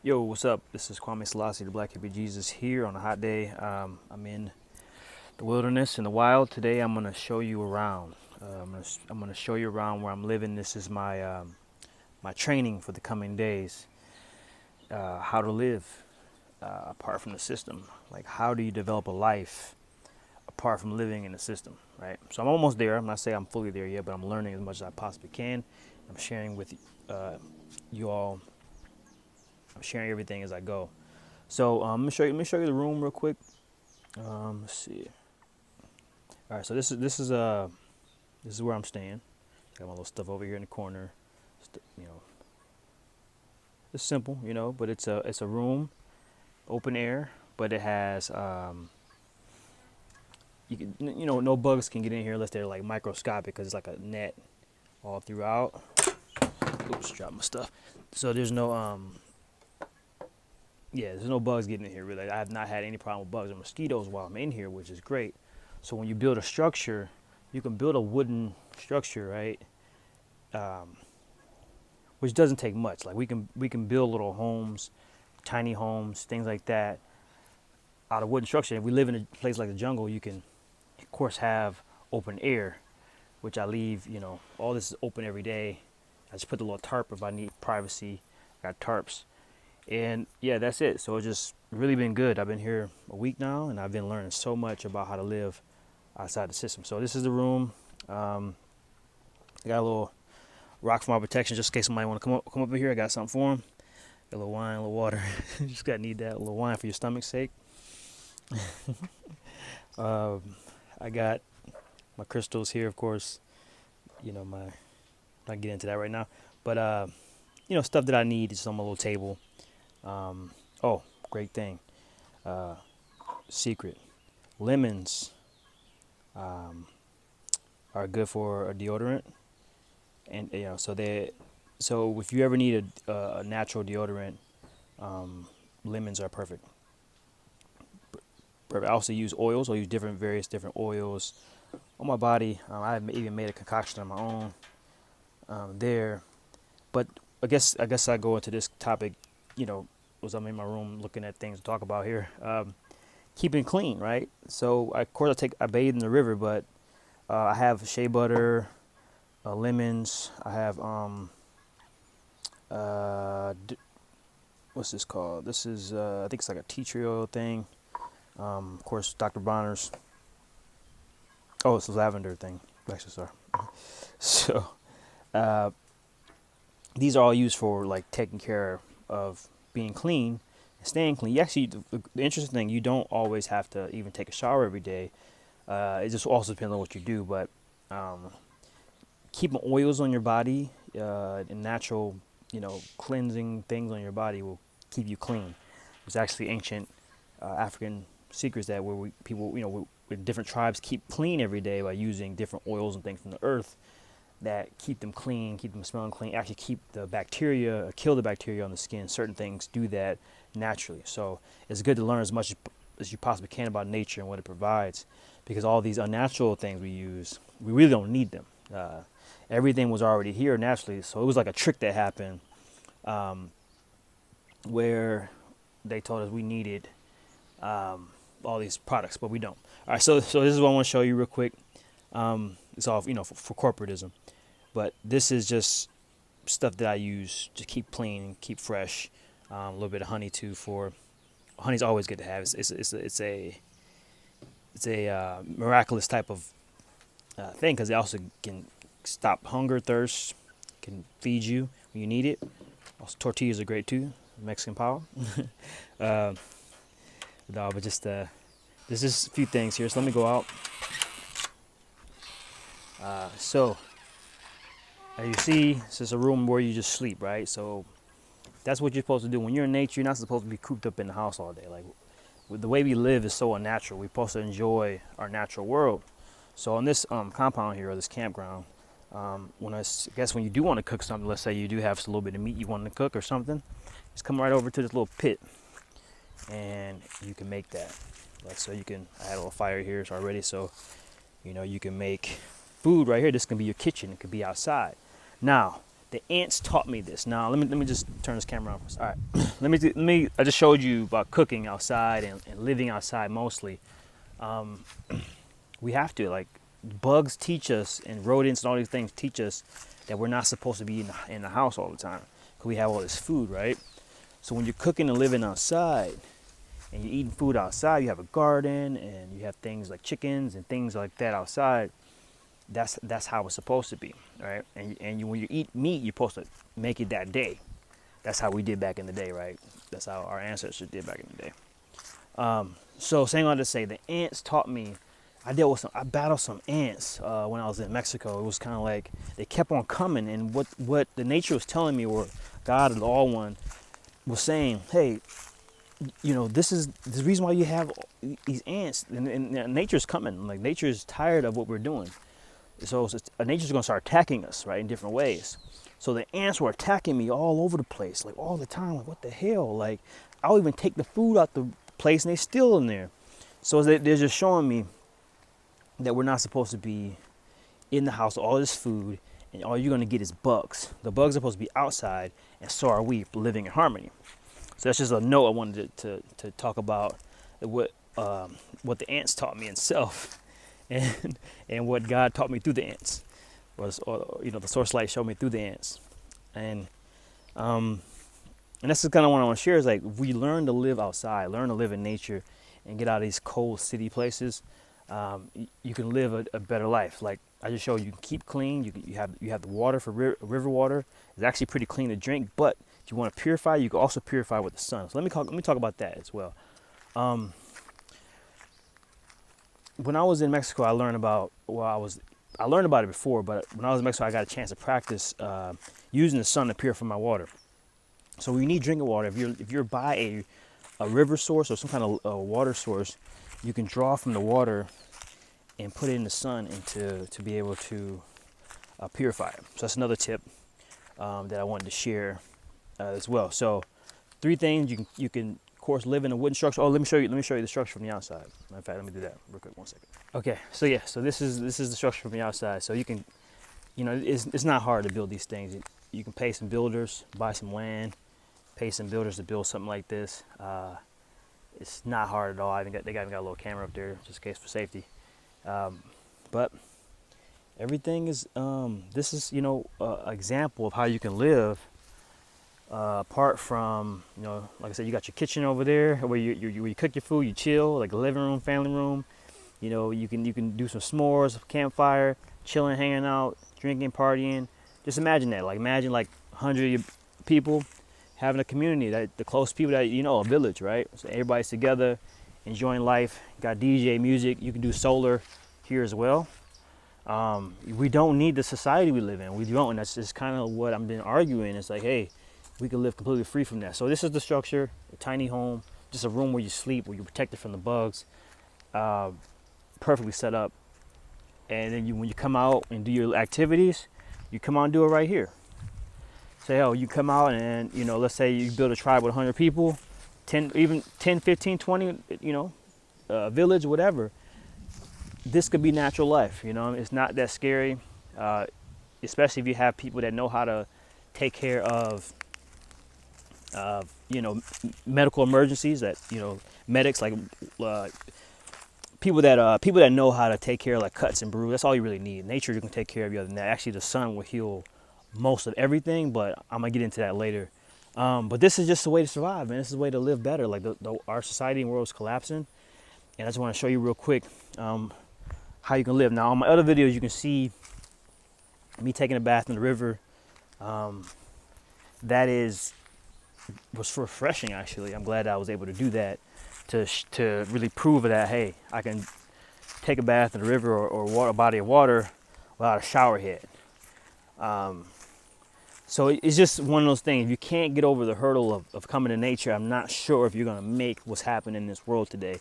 Yo, what's up? This is Kwame Selassie, the Black Hippie Jesus, here on a hot day. I'm in the wilderness, in the wild. Today, I'm gonna show you around. I'm gonna show you around where I'm living. This is my training for the coming days. How to live apart from the system. Like, how do you develop a life apart from living in the system, right? So I'm almost there. I'm not saying I'm fully there yet, but I'm learning as much as I possibly can. I'm sharing with you all. I'm sharing everything as I go. So let me show you. Let me show you the room real quick. Let's see. All right. So this is where I'm staying. Got my little stuff over here in the corner. You know, it's simple. But it's a room, open air, but it has no bugs can get in here unless they're like microscopic because it's like a net all throughout. Oops, dropped my stuff. So there's no bugs getting in here really. I have not had any problem with bugs or mosquitoes while I'm in here, which is great. So when you build a structure, you can build a wooden structure, right? Which doesn't take much. Like we can build little homes, tiny homes, things like that, out of wooden structure. If we live in a place like the jungle, you can, of course, have open air, which I leave. All this is open every day. I just put the little tarp if I need privacy. I got tarps, and yeah, that's it. So it's just really been good. I've been here a week now, and I've been learning so much about how to live outside the system. So this is the room. I got a little rock for my protection, just in case somebody want to come up in here. I got something for them. Got a little wine, a little water. Just gotta need that. A little wine for your stomach's sake. I got my crystals here, of course. My not get into that right now, but stuff that I need is on my little table. Oh, great thing. Uh, Secret lemons are good for a deodorant, and so if you ever need a natural deodorant, um, lemons are perfect. Perfect. I also use oils. I use various different oils on my body. I've even made a concoction of my own there. But I guess I go into this topic, as I'm in my room looking at things to talk about here. Keeping clean, right? So of course I bathe in the river, but I have shea butter, lemons. I have what's this called? This is I think it's like a tea tree oil thing. Of course, Dr. Bronner's. Oh, it's a lavender thing. Actually, sorry. So uh, these are all used for like taking care of being clean and staying clean. You actually, the interesting thing, you don't always have to even take a shower every day. It just also depends on what you do, but um, keeping oils on your body and natural, cleansing things on your body will keep you clean. There's actually ancient African secrets that people, with different tribes keep clean every day by using different oils and things from the earth that keep them clean, keep them smelling clean, actually keep the bacteria, kill the bacteria on the skin. Certain things do that naturally. So it's good to learn as much as you possibly can about nature and what it provides, because all these unnatural things we use, we really don't need them. Everything was already here naturally, so it was like a trick that happened um, where they told us we needed all these products, but we don't. All right, so this is what I want to show you real quick. It's all for corporatism, but this is just stuff that I use to keep clean, keep fresh. A little bit of honey too. For honey's always good to have. It's a miraculous type of thing, because it also can stop hunger, thirst, can feed you when you need it. Also, tortillas are great too. Mexican power. uh, no, but just there's just a few things here. So let me go out. So as you see, this is a room where you just sleep, right? So that's what you're supposed to do. When you're in nature, you're not supposed to be cooped up in the house all day. Like, the way we live is so unnatural. We're supposed to enjoy our natural world. So on this compound here, or this campground, I guess when you do want to cook something, let's say you do have a little bit of meat you want to cook or something, just come right over to this little pit, and you can make that. Like, so I had a little fire here already, so you can make food right here. This can be your kitchen. It could be outside. Now, The ants taught me this. Now let me just turn this camera on. All right, let me. I just showed you about cooking outside and living outside mostly. We have to, like, bugs teach us, and rodents and all these things teach us that we're not supposed to be in the house all the time because we have all this food, right? So when you're cooking and living outside and you're eating food outside, you have a garden and you have things like chickens and things like that outside. That's how it's supposed to be, right? And when you eat meat, you're supposed to make it that day. That's how we did back in the day, right? That's how our ancestors did back in the day. So saying all to say, the ants taught me. I battled some ants when I was in Mexico. It was kind of like they kept on coming, and what the nature was telling me, or God, the All One, was saying, hey, you know, this is the reason why you have these ants, and nature's coming. Like, nature is tired of what we're doing. So nature's gonna start attacking us, right, in different ways. So the ants were attacking me all over the place, like all the time. Like, what the hell? Like, I'll even take the food out the place and they're still in there. So they're just showing me that we're not supposed to be in the house with all this food, and all you're gonna get is bugs. The bugs are supposed to be outside, and so are we, living in harmony. So that's just a note I wanted to talk about what the ants taught me in self. And what God taught me through the ants or the source light showed me through the ants. And that's just kind of what I want to share, is like, if we learn to live outside, learn to live in nature, and get out of these cold city places, you can live a better life. Like I just showed you, can keep clean. You have the water for river water. It's actually pretty clean to drink, but if you want to purify, you can also purify with the sun. So let me talk about that as well. When I was in Mexico, I learned about it before, but when I was in Mexico, I got a chance to practice using the sun to purify my water. So when you need drinking water, if you're by a river source or some kind of water source, you can draw from the water and put it in the sun and to be able to purify it. So that's another tip that I wanted to share as well. So 3 things you can of course live in a wooden structure. Oh, let me show you the structure from the outside. Matter of fact, let me do that real quick. 1 second. Okay, so yeah, so this is the structure from the outside. So you can, it's not hard to build these things. You can pay some builders, buy some land, pay some builders to build something like this. It's not hard at all. They even got a little camera up there just in case for safety. But everything is this is an example of how you can live. Apart from, like I said, you got your kitchen over there where you cook your food, you chill, like a living room, family room. You can do some s'mores, campfire, chilling, hanging out, drinking, partying. Just imagine that. Like, imagine like 100 people having a community, that the close people that a village, right? So everybody's together, enjoying life. Got DJ music. You can do solar here as well. We don't need the society we live in. We don't, and that's just kind of what I've been arguing. It's like, hey, we can live completely free from that. So this is the structure, a tiny home, just a room where you sleep, where you're protected from the bugs, perfectly set up. And then when you come out and do your activities, you come out and do it right here. So you come out and, let's say you build a tribe with 100 people, 10, 15, 20, village, whatever. This could be natural life, It's not that scary, especially if you have people that know how to take care of medical emergencies, that medics, like people that know how to take care of like cuts and bruises. That's all you really need. Nature, you can take care of you. Other than that, actually the sun will heal most of everything, but I'm gonna get into that later. But this is just a way to survive, man. This is a way to live better. Like our society and world is collapsing, and I just want to show you real quick how you can live. Now on my other videos, you can see me taking a bath in the river. That was refreshing, actually. I'm glad I was able to do that to really prove that, hey, I can take a bath in the river or a body of water without a shower head. So it's just one of those things. If you can't get over the hurdle of coming to nature, I'm not sure if you're going to make what's happening in this world today.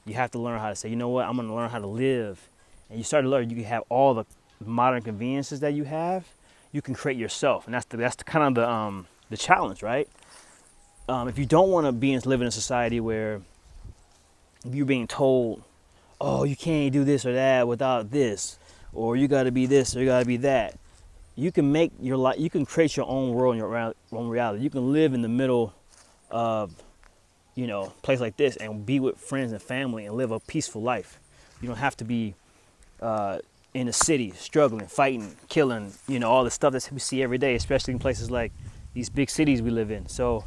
You have to learn how to say, you know what, I'm going to learn how to live. And you start to learn, you can have all the modern conveniences that you have, you can create yourself. And that's the kind of the challenge, right? If you don't want to live in a society where you're being told, oh, you can't do this or that without this, or you got to be this or you got to be that, you can make your life, you can create your own world and your own reality. You can live in the middle of, place like this and be with friends and family and live a peaceful life. You don't have to be uh, in the city struggling, fighting, killing, all the stuff that we see every day, especially in places like these big cities we live in. So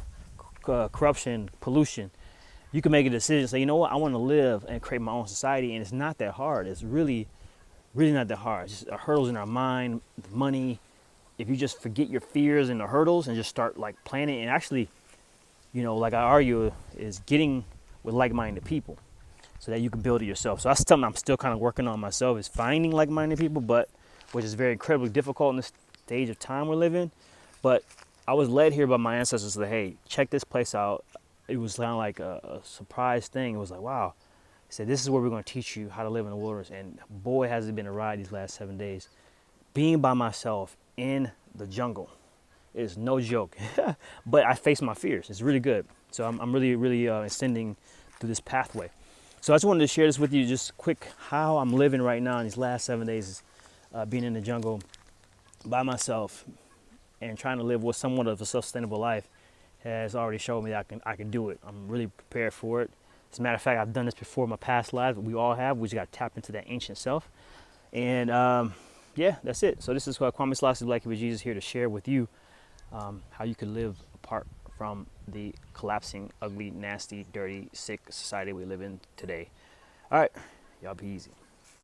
corruption, pollution. You can make a decision, say, you know what, I want to live and create my own society, and it's not that hard. It's really, really not that hard. It's just hurdles in our mind, money. If you just forget your fears and the hurdles and just start like planning, and actually, like I argue, is getting with like-minded people so that you can build it yourself. So that's something I'm still kind of working on myself, is finding like-minded people, but which is very incredibly difficult in this stage of time we're living. But I was led here by my ancestors that, hey, check this place out. It was kind of like a surprise thing. It was like, wow. He said, this is where we're going to teach you how to live in the wilderness. And boy, has it been a ride these last 7 days. Being by myself in the jungle is no joke. But I face my fears. It's really good. So I'm really, really ascending through this pathway. So I just wanted to share this with you, just quick, how I'm living right now in these last 7 days, being in the jungle by myself and trying to live with somewhat of a sustainable life has already showed me that I can do it. I'm really prepared for it. As a matter of fact, I've done this before in my past lives. We all have. We just got to tap into that ancient self. And yeah, that's it. So this is Kwame Selassie, Black Hebrew Jesus, here to share with you how you can live apart from the collapsing, ugly, nasty, dirty, sick society we live in today. All right, y'all be easy.